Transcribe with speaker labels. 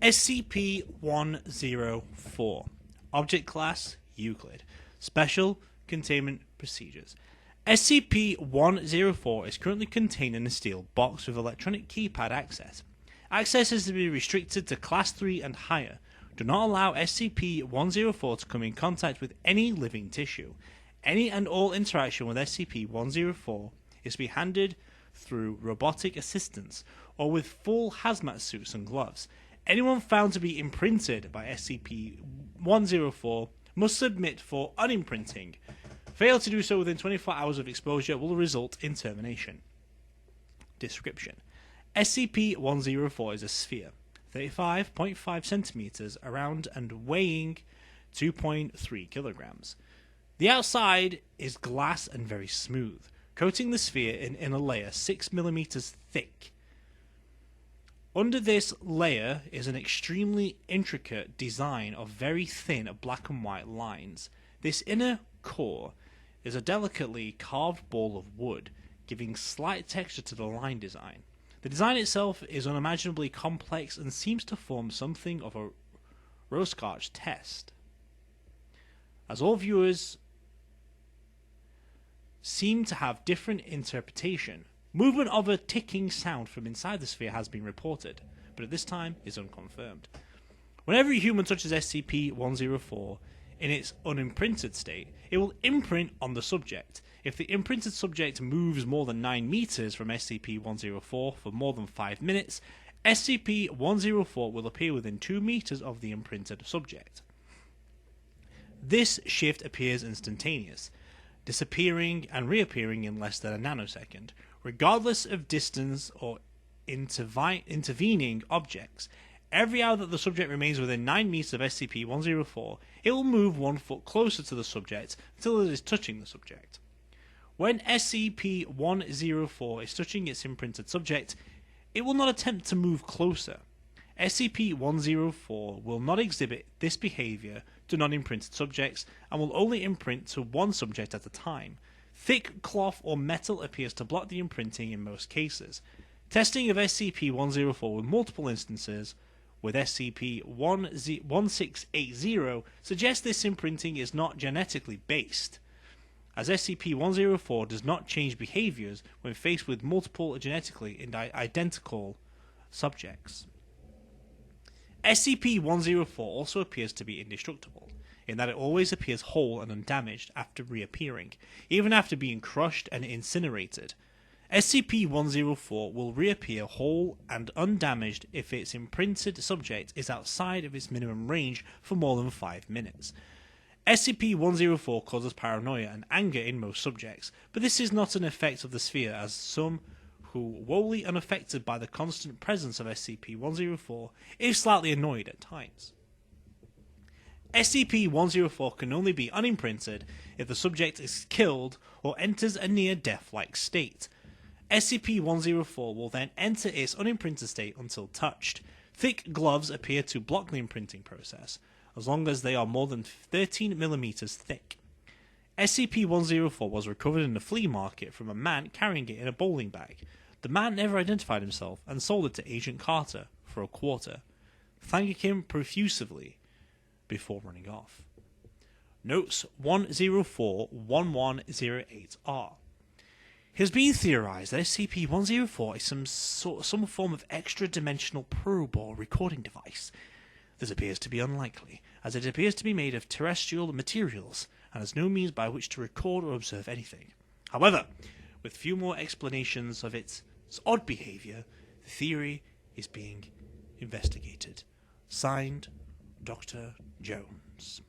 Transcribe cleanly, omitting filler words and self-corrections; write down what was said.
Speaker 1: SCP-104 Object Class Euclid Special Containment Procedures. SCP-104 is currently contained in a steel box with electronic keypad access. Access is to be restricted to Class 3 and higher. Do not allow SCP-104 to come in contact with any living tissue. Any and all interaction with SCP-104 is to be handled through robotic assistance or with full hazmat suits and gloves. Anyone found to be imprinted by SCP-104 must submit for unimprinting. Fail to do so within 24 hours of exposure will result in termination. Description: SCP-104 is a sphere, 35.5 centimeters around and weighing 2.3 kilograms. The outside is glass and very smooth, coating the sphere in inner layer 6 millimeters thick. Under this layer is an extremely intricate design of very thin black and white lines. This inner core is a delicately carved ball of wood, giving slight texture to the line design. The design itself is unimaginably complex and seems to form something of a Rorschach test, as all viewers seem to have different interpretation. Movement of a ticking sound from inside the sphere has been reported, but at this time is unconfirmed. Whenever a human touches SCP-104 in its unimprinted state, it will imprint on the subject. If the imprinted subject moves more than 9 meters from SCP-104 for more than 5 minutes, SCP-104 will appear within 2 meters of the imprinted subject. This shift appears instantaneous, disappearing and reappearing in less than a nanosecond. Regardless of distance or intervening objects, every hour that the subject remains within 9 meters of SCP-104, it will move 1 foot closer to the subject until it is touching the subject. When SCP-104 is touching its imprinted subject, it will not attempt to move closer. SCP-104 will not exhibit this behavior to non-imprinted subjects and will only imprint to one subject at a time. Thick cloth or metal appears to block the imprinting in most cases. Testing of SCP-104 with multiple instances with SCP-1680 suggests this imprinting is not genetically based, as SCP-104 does not change behaviors when faced with multiple genetically identical subjects. SCP-104 also appears to be indestructible, in that it always appears whole and undamaged after reappearing, even after being crushed and incinerated. SCP-104 will reappear whole and undamaged if its imprinted subject is outside of its minimum range for more than 5 minutes. SCP-104 causes paranoia and anger in most subjects, but this is not an effect of the sphere, as some who, wholly unaffected by the constant presence of SCP-104, is slightly annoyed at times. SCP-104 can only be unimprinted if the subject is killed or enters a near-death-like state. SCP-104 will then enter its unimprinted state until touched. Thick gloves appear to block the imprinting process, as long as they are more than 13 millimeters thick. SCP-104 was recovered in a flea market from a man carrying it in a bowling bag. The man never identified himself and sold it to Agent Carter for $25, thanking him profusely before running off. Notes 104-1108-R. It has been theorized that SCP-104 is some form of extra-dimensional probe or recording device. This appears to be unlikely, as it appears to be made of terrestrial materials and has no means by which to record or observe anything. However, with few more explanations of its odd behavior, the theory is being investigated. Signed, Dr. Jones.